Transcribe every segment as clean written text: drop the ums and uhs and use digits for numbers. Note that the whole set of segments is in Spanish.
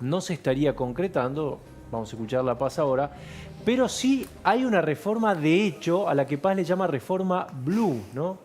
no se estaría concretando, vamos a escuchar la Paz ahora, pero sí hay una reforma de hecho a la que Paz le llama reforma blue, ¿no?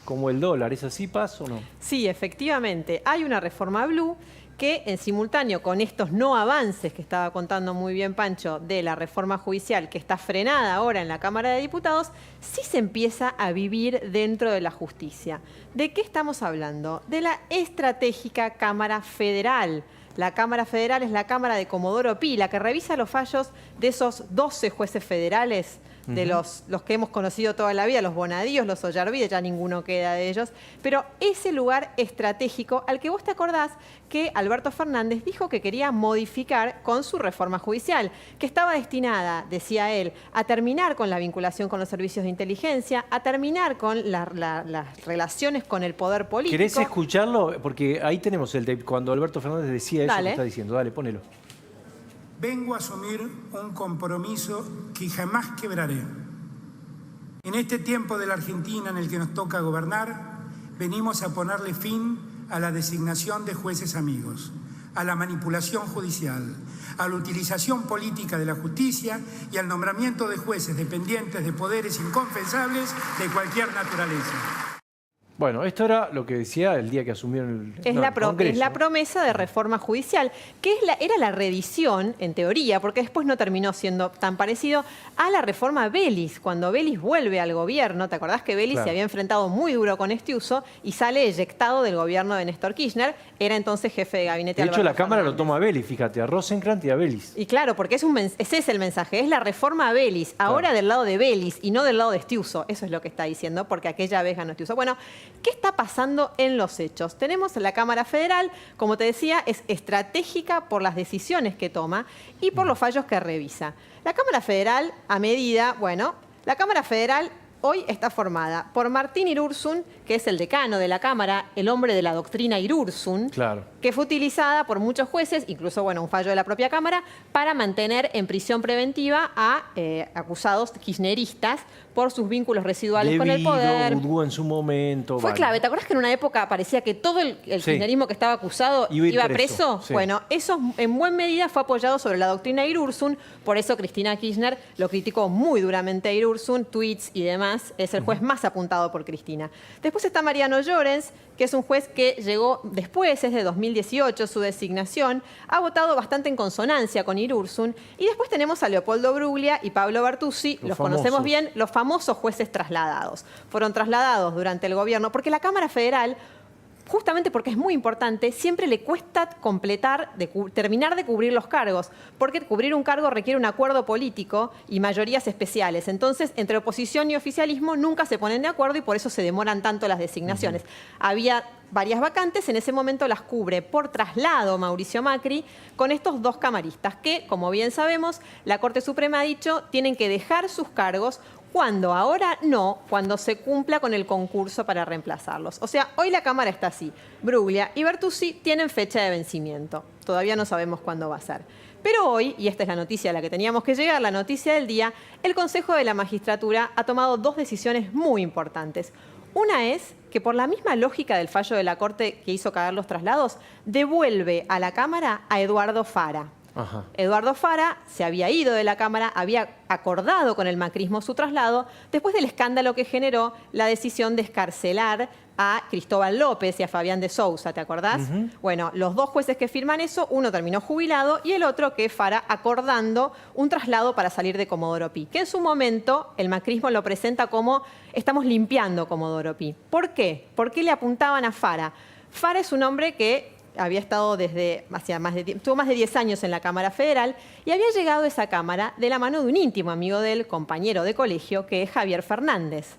Como el dólar, ¿es así, Paz, o no? Sí, efectivamente, hay una reforma blue que en simultáneo con estos no avances que estaba contando muy bien Pancho de la reforma judicial que está frenada ahora en la Cámara de Diputados, sí se empieza a vivir dentro de la justicia. ¿De qué estamos hablando? De la estratégica Cámara Federal. La Cámara Federal es la Cámara de Comodoro Pi, la que revisa los fallos de esos 12 jueces federales, de los que hemos conocido toda la vida, los Bonadíos, los Ollarvide, ya ninguno queda de ellos. Pero ese lugar estratégico al que vos te acordás que Alberto Fernández dijo que quería modificar con su reforma judicial, que estaba destinada, decía él, a terminar con la vinculación con los servicios de inteligencia, a terminar con las relaciones con el poder político. ¿Querés escucharlo? Porque ahí tenemos el tape, cuando Alberto Fernández decía eso que está diciendo. Dale, ponelo. Vengo a asumir un compromiso que jamás quebraré. En este tiempo de la Argentina en el que nos toca gobernar, venimos a ponerle fin a la designación de jueces amigos, a la manipulación judicial, a la utilización política de la justicia y al nombramiento de jueces dependientes de poderes inconfesables de cualquier naturaleza. Bueno, esto era lo que decía el día que asumieron el Congreso. Es la promesa de reforma judicial, que era la reedición, en teoría, porque después no terminó siendo tan parecido a la reforma Vélez. Cuando Vélez vuelve al gobierno, ¿te acordás que Vélez se había enfrentado muy duro con Estiuso y sale eyectado del gobierno de Néstor Kirchner? Era entonces jefe de gabinete. De hecho, la Cámara lo toma a Vélez, fíjate, a Rosenkrantz y a Vélez. Y claro, porque ese es el mensaje, es la reforma Vélez, ahora del lado de Vélez y no del lado de Estiuso. Eso es lo que está diciendo, porque aquella vez ganó Estiuso. Bueno, ¿qué está pasando en los hechos? Tenemos la Cámara Federal, como te decía, es estratégica por las decisiones que toma y por los fallos que revisa. La Cámara Federal, a medida, la Cámara Federal hoy está formada por Martín Irursun, que es el decano de la Cámara, el hombre de la doctrina Irursun, que fue utilizada por muchos jueces, incluso un fallo de la propia Cámara, para mantener en prisión preventiva a acusados kirchneristas por sus vínculos residuales con el poder. Udú en su momento. Fue clave. ¿Te acuerdas que en una época parecía que todo el kirchnerismo que estaba acusado iba preso? Sí. Bueno, eso en buena medida fue apoyado sobre la doctrina Irursun, por eso Cristina Kirchner lo criticó muy duramente a Irursun, tweets y demás. Es el juez más apuntado por Cristina. Después está Mariano Llorens, que es un juez que llegó después, es de 2018 su designación, ha votado bastante en consonancia con Irursun. Y después tenemos a Leopoldo Bruglia y Pablo Bertuzzi, los conocemos bien, los famosos jueces trasladados. Fueron trasladados durante el gobierno, porque la Cámara Federal, justamente porque es muy importante, siempre le cuesta terminar de cubrir los cargos, porque cubrir un cargo requiere un acuerdo político y mayorías especiales. Entonces, entre oposición y oficialismo nunca se ponen de acuerdo y por eso se demoran tanto las designaciones. Había varias vacantes, en ese momento las cubre por traslado Mauricio Macri con estos dos camaristas que, como bien sabemos, la Corte Suprema ha dicho tienen que dejar sus cargos. Cuando ahora no, cuando se cumpla con el concurso para reemplazarlos. O sea, hoy la Cámara está así. Bruglia y Bertuzzi tienen fecha de vencimiento. Todavía no sabemos cuándo va a ser. Pero hoy, y esta es la noticia a la que teníamos que llegar, la noticia del día, el Consejo de la Magistratura ha tomado dos decisiones muy importantes. Una es que por la misma lógica del fallo de la Corte que hizo caer los traslados, devuelve a la Cámara a Eduardo Fara. Eduardo Fara se había ido de la Cámara, había acordado con el macrismo su traslado, después del escándalo que generó la decisión de excarcelar a Cristóbal López y a Fabián de Sousa, ¿te acordás? Bueno, los dos jueces que firman eso, uno terminó jubilado y el otro que es Fara acordando un traslado para salir de Comodoro Pi, que en su momento el macrismo lo presenta como estamos limpiando Comodoro Pi. ¿Por qué? ¿Por qué le apuntaban a Fara? Fara es un hombre que había estado estuvo más de 10 años en la Cámara Federal y había llegado a esa Cámara de la mano de un íntimo amigo del compañero de colegio, que es Javier Fernández.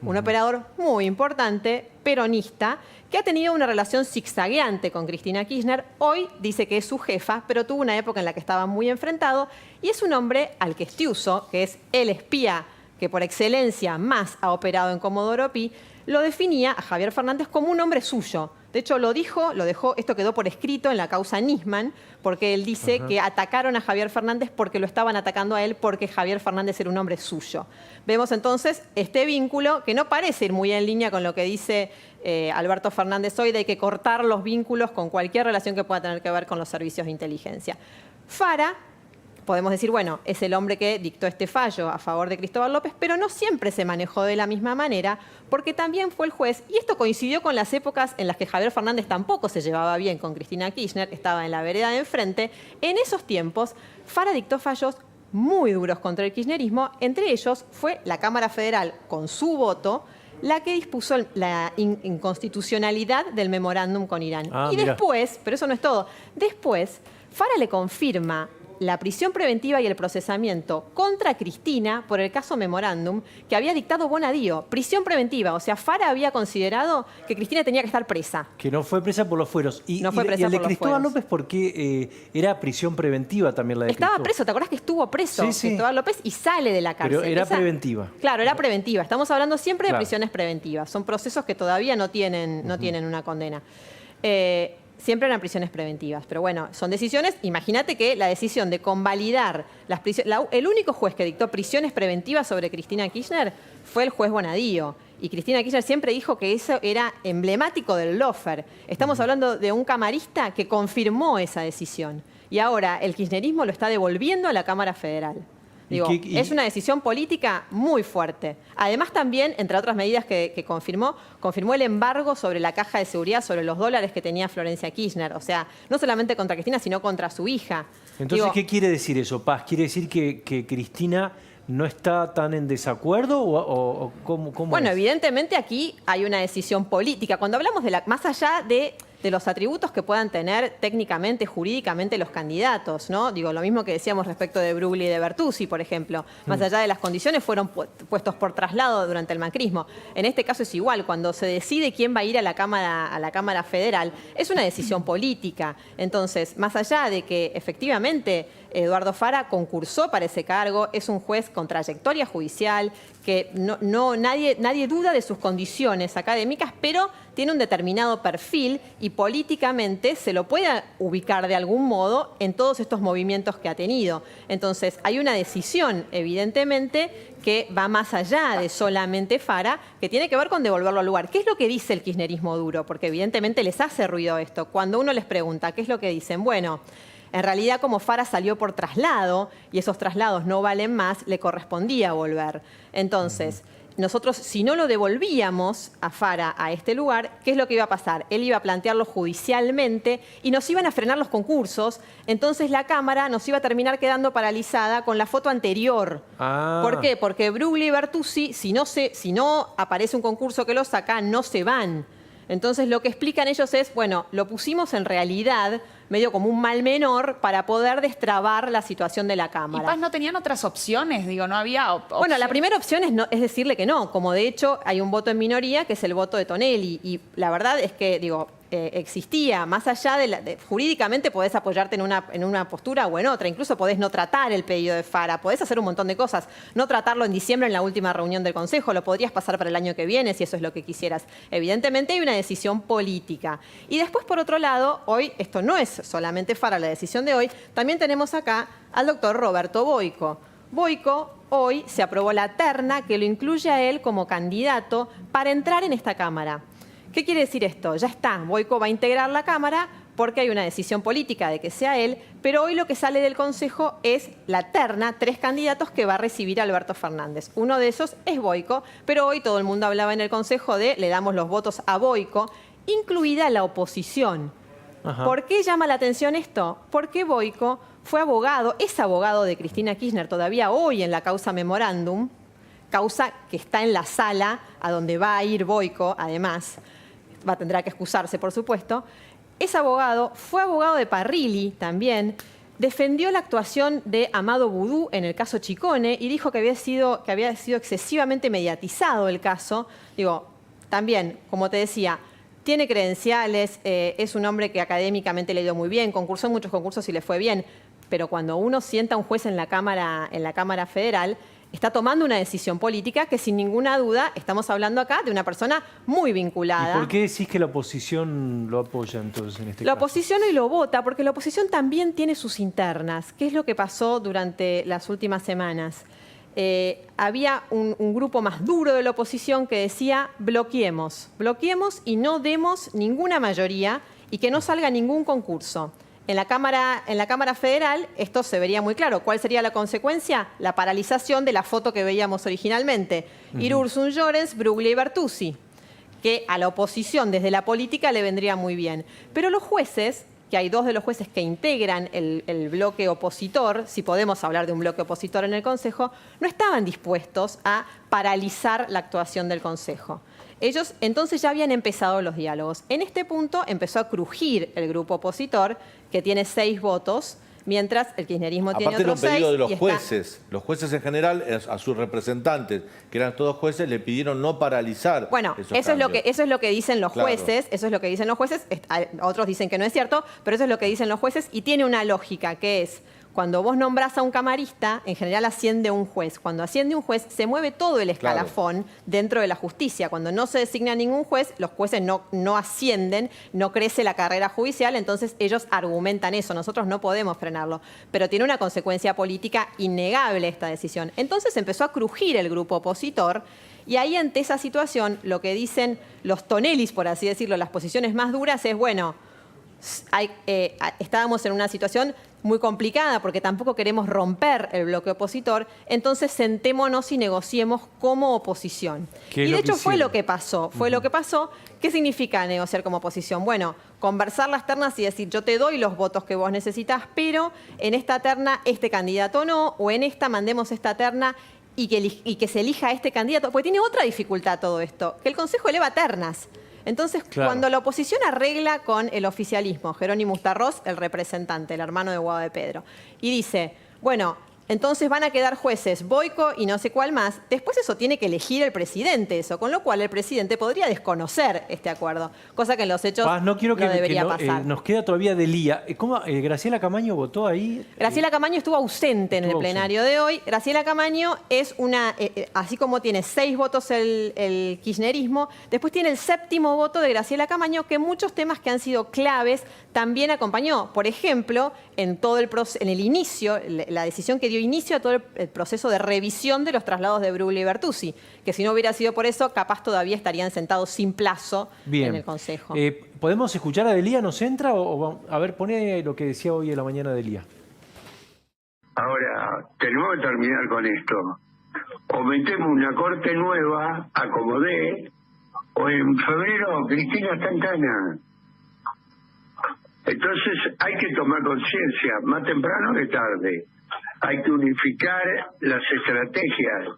Un operador muy importante, peronista, que ha tenido una relación zigzagueante con Cristina Kirchner. Hoy dice que es su jefa, pero tuvo una época en la que estaba muy enfrentado y es un hombre al que Estiuso, que es el espía que por excelencia más ha operado en Comodoro Pi, lo definía a Javier Fernández como un hombre suyo. De hecho, lo dejó, esto quedó por escrito en la causa Nisman, porque él dice que atacaron a Javier Fernández porque lo estaban atacando a él porque Javier Fernández era un hombre suyo. Vemos entonces este vínculo que no parece ir muy en línea con lo que dice Alberto Fernández hoy, de que cortar los vínculos con cualquier relación que pueda tener que ver con los servicios de inteligencia. Fara, podemos decir, bueno, es el hombre que dictó este fallo a favor de Cristóbal López, pero no siempre se manejó de la misma manera, porque también fue el juez, y esto coincidió con las épocas en las que Javier Fernández tampoco se llevaba bien con Cristina Kirchner, estaba en la vereda de enfrente. En esos tiempos, Fara dictó fallos muy duros contra el kirchnerismo, entre ellos fue la Cámara Federal, con su voto, la que dispuso la inconstitucionalidad del memorándum con Irán. Y después, pero eso no es todo, después Fara le confirma la prisión preventiva y el procesamiento contra Cristina por el caso memorándum que había dictado Bonadío. Prisión preventiva, o sea, Fara había considerado que Cristina tenía que estar presa. Que no fue presa por los fueros. Y el de Cristóbal López, porque era prisión preventiva también la de Estaba preso, ¿te acordás que estuvo preso Cristóbal López y sale de la cárcel? Pero era preventiva. Claro, era preventiva. Estamos hablando siempre de prisiones preventivas. Son procesos que todavía no tienen una condena. Siempre eran prisiones preventivas, pero bueno, son decisiones. Imagínate que la decisión de convalidar las prisiones, el único juez que dictó prisiones preventivas sobre Cristina Kirchner fue el juez Bonadío. Y Cristina Kirchner siempre dijo que eso era emblemático del lawfare. Estamos hablando de un camarista que confirmó esa decisión. Y ahora el kirchnerismo lo está devolviendo a la Cámara Federal. Digo, es una decisión política muy fuerte. Además también, entre otras medidas que confirmó el embargo sobre la caja de seguridad, sobre los dólares que tenía Florencia Kirchner. O sea, no solamente contra Cristina, sino contra su hija. Entonces, ¿qué quiere decir eso, Paz? ¿Quiere decir que Cristina no está tan en desacuerdo o cómo Bueno, evidentemente aquí hay una decisión política. Cuando hablamos más allá de los atributos que puedan tener técnicamente, jurídicamente los candidatos, ¿no? Digo, lo mismo que decíamos respecto de Brugli y de Bertuzzi, por ejemplo. Más allá de las condiciones, fueron puestos por traslado durante el macrismo. En este caso es igual, cuando se decide quién va a ir a la Cámara Federal, es una decisión política. Entonces, más allá de que efectivamente Eduardo Fara concursó para ese cargo, es un juez con trayectoria judicial, que nadie duda de sus condiciones académicas, pero tiene un determinado perfil y políticamente se lo puede ubicar de algún modo en todos estos movimientos que ha tenido. Entonces, hay una decisión, evidentemente, que va más allá de solamente Fara, que tiene que ver con devolverlo al lugar. ¿Qué es lo que dice el kirchnerismo duro? Porque evidentemente les hace ruido esto. Cuando uno les pregunta, ¿qué es lo que dicen? Bueno, en realidad, como Fara salió por traslado y esos traslados no valen más, le correspondía volver. Entonces, nosotros, si no lo devolvíamos a Fara a este lugar, ¿qué es lo que iba a pasar? Él iba a plantearlo judicialmente y nos iban a frenar los concursos. Entonces la Cámara nos iba a terminar quedando paralizada con la foto anterior. ¿Por qué? Porque Brugli y Bertuzzi, si no aparece un concurso que los saca, no se van. Entonces lo que explican ellos es, bueno, lo pusimos en realidad medio como un mal menor para poder destrabar la situación de la Cámara. ¿Y Paz no tenían otras opciones? Digo, no había opciones. Bueno, la primera opción es decirle que no, como de hecho hay un voto en minoría que es el voto de Tonelli. Y la verdad es que, digo, existía, más allá jurídicamente podés apoyarte en una postura o en otra, incluso podés no tratar el pedido de Fara, podés hacer un montón de cosas, no tratarlo en diciembre en la última reunión del Consejo, lo podrías pasar para el año que viene si eso es lo que quisieras. Evidentemente hay una decisión política. Y después, por otro lado, hoy, esto no es solamente Fara la decisión de hoy, también tenemos acá al doctor Roberto Boico. Boico, hoy se aprobó la terna que lo incluye a él como candidato para entrar en esta Cámara. ¿Qué quiere decir esto? Ya está, Boico va a integrar la Cámara porque hay una decisión política de que sea él, pero hoy lo que sale del Consejo es la terna, 3 candidatos que va a recibir Alberto Fernández. Uno de esos es Boico, pero hoy todo el mundo hablaba en el Consejo de le damos los votos a Boico, incluida la oposición. ¿Por qué llama la atención esto? Porque Boico fue abogado, es abogado de Cristina Kirchner todavía hoy en la causa memorándum, causa que está en la sala a donde va a ir Boico, además, tendrá que excusarse, por supuesto. Es abogado, fue abogado de Parrilli también, defendió la actuación de Amado Boudou en el caso Chicone y dijo que había sido excesivamente mediatizado el caso. Digo, también, como te decía, tiene credenciales, es un hombre que académicamente le dio muy bien, concursó en muchos concursos y le fue bien, pero cuando uno sienta a un juez en la Cámara Federal, está tomando una decisión política que sin ninguna duda estamos hablando acá de una persona muy vinculada. ¿Y por qué decís que la oposición lo apoya entonces en este caso? La oposición hoy lo vota porque la oposición también tiene sus internas. ¿Qué es lo que pasó durante las últimas semanas? Había un grupo más duro de la oposición que decía bloqueemos y no demos ninguna mayoría y que no salga ningún concurso. En la Cámara Federal esto se vería muy claro. ¿Cuál sería la consecuencia? La paralización de la foto que veíamos originalmente. Irursun Llorens, Bruglia y Bertuzzi, que a la oposición desde la política le vendría muy bien. Pero los jueces, que hay 2 de los jueces que integran el bloque opositor, si podemos hablar de un bloque opositor en el Consejo, no estaban dispuestos a paralizar la actuación del Consejo. Ellos entonces ya habían empezado los diálogos. En este punto empezó a crujir el grupo opositor, que tiene 6 votos, mientras el kirchnerismo tiene otros 6. Aparte era un pedido de los jueces. Los jueces en general, a sus representantes, que eran todos jueces, le pidieron no paralizar. Bueno, eso es lo que dicen los jueces, eso es lo que dicen los jueces. Otros dicen que no es cierto, pero eso es lo que dicen los jueces y tiene una lógica, que es: cuando vos nombrás a un camarista, en general asciende un juez. Cuando asciende un juez, se mueve todo el escalafón dentro de la justicia. Cuando no se designa ningún juez, los jueces no ascienden, no crece la carrera judicial, entonces ellos argumentan eso. Nosotros no podemos frenarlo. Pero tiene una consecuencia política innegable esta decisión. Entonces empezó a crujir el grupo opositor. Y ahí, ante esa situación, lo que dicen los tonelis, por así decirlo, las posiciones más duras, es, bueno, estábamos en una situación muy complicada porque tampoco queremos romper el bloque opositor, entonces sentémonos y negociemos como oposición. Y de hecho fue lo que pasó. ¿Qué significa negociar como oposición? Bueno, conversar las ternas y decir: yo te doy los votos que vos necesitas, pero en esta terna este candidato no, o en esta mandemos esta terna y que se elija este candidato. Porque tiene otra dificultad todo esto, que el Consejo eleva ternas. Entonces, cuando la oposición arregla con el oficialismo, Jerónimo Ustarroz, el representante, el hermano de Guado de Pedro, y dice, bueno, entonces van a quedar jueces Boico y no sé cuál más, después eso tiene que elegir el presidente, con lo cual el presidente podría desconocer este acuerdo, cosa que en los hechos no debería pasar. Nos queda todavía Delía. ¿Cómo Graciela Camaño votó ahí? Graciela Camaño estuvo ausente en el plenario de hoy. Graciela Camaño es así como tiene 6 votos el kirchnerismo, después tiene el 7º voto de Graciela Camaño, que en muchos temas que han sido claves también acompañó. Por ejemplo, en el inicio, la decisión que dio inicio a todo el proceso de revisión de los traslados de Bruglia y Bertuzzi, que si no hubiera sido por eso, capaz todavía estarían sentados sin plazo en el Consejo. ¿Podemos escuchar a Delía? ¿Nos entra? A ver, pone lo que decía hoy en la mañana Delía. Ahora, tenemos que terminar con esto. O metemos una corte nueva, acomodé, o en febrero Cristina está en cana. Entonces hay que tomar conciencia, más temprano que tarde. Hay que unificar las estrategias.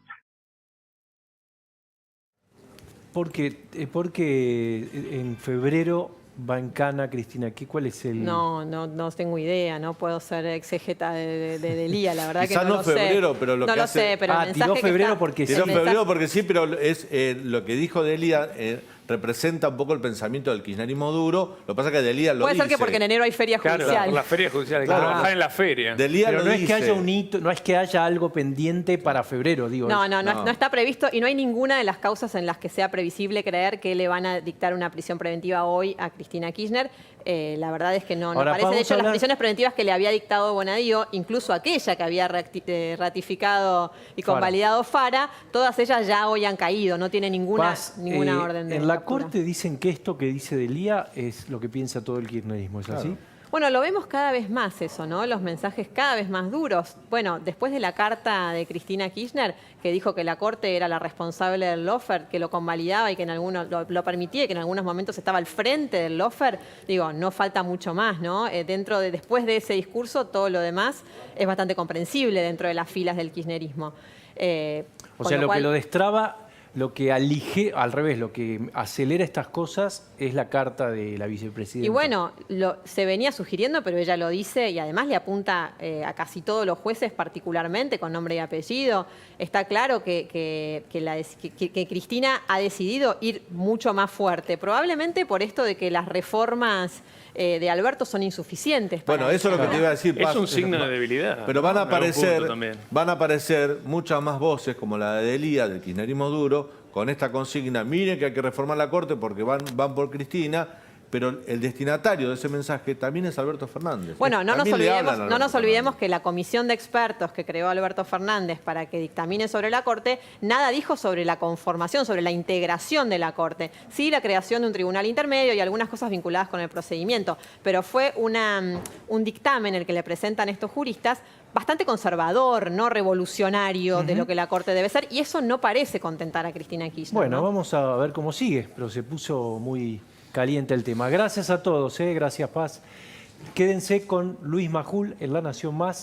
Porque en febrero va en cana Cristina. ¿Cuál es el...? No tengo idea, no puedo ser exégeta de Delía, la verdad que no lo sé. Febrero, pero lo no que lo hace... sé, pero el mensaje febrero porque sí. Tiró febrero porque sí, pero es lo que dijo Delía... representa un poco el pensamiento del kirchnerismo duro. Lo que pasa es que Delía lo dice. Puede ser que porque en enero hay feria judicial. Claro, por la feria judicial, hay que trabajar en la feria. Delía pero no dice. Es que haya un hito, no es que haya algo pendiente para febrero, digo. No está previsto y no hay ninguna de las causas en las que sea previsible creer que le van a dictar una prisión preventiva hoy a Cristina Kirchner. La verdad es que no parece. De hecho, las prisiones preventivas que le había dictado Bonadío, incluso aquella que había ratificado y convalidado Fara, todas ellas ya hoy han caído, no tiene ninguna orden de en la Corte dicen que esto que dice Delía es lo que piensa todo el kirchnerismo, ¿es así? Bueno, lo vemos cada vez más eso, ¿no? Los mensajes cada vez más duros. Bueno, después de la carta de Cristina Kirchner, que dijo que la Corte era la responsable del lawfare, que lo convalidaba y que en algunos lo permitía y que en algunos momentos estaba al frente del lawfare, digo, no falta mucho más, ¿no? Después de ese discurso, todo lo demás es bastante comprensible dentro de las filas del kirchnerismo. O sea, lo que lo destraba lo que al revés, lo que acelera estas cosas es la carta de la vicepresidenta. Y bueno, se venía sugiriendo, pero ella lo dice y además le apunta a casi todos los jueces particularmente con nombre y apellido. Está claro que Cristina ha decidido ir mucho más fuerte, probablemente por esto de que las reformas de Alberto son insuficientes. Bueno, eso es lo que te iba a decir, Es Paz. un signo de debilidad. Pero van a también. aparecer muchas más voces, como la de Elías, del kirchnerismo duro, con esta consigna: miren que hay que reformar la Corte porque van por Cristina. Pero el destinatario de ese mensaje también es Alberto Fernández. Bueno, no También nos olvidemos que la comisión de expertos que creó Alberto Fernández para que dictamine sobre la Corte, nada dijo sobre la conformación, sobre la integración de la Corte. Sí, la creación de un tribunal intermedio y algunas cosas vinculadas con el procedimiento, pero fue un dictamen el que le presentan estos juristas bastante conservador, no revolucionario de lo que la Corte debe ser, y eso no parece contentar a Cristina Kirchner. Bueno, ¿no? vamos a ver cómo sigue, pero se puso muy caliente el tema. Gracias a todos, gracias Paz. Quédense con Luis Majul en La Nación Más.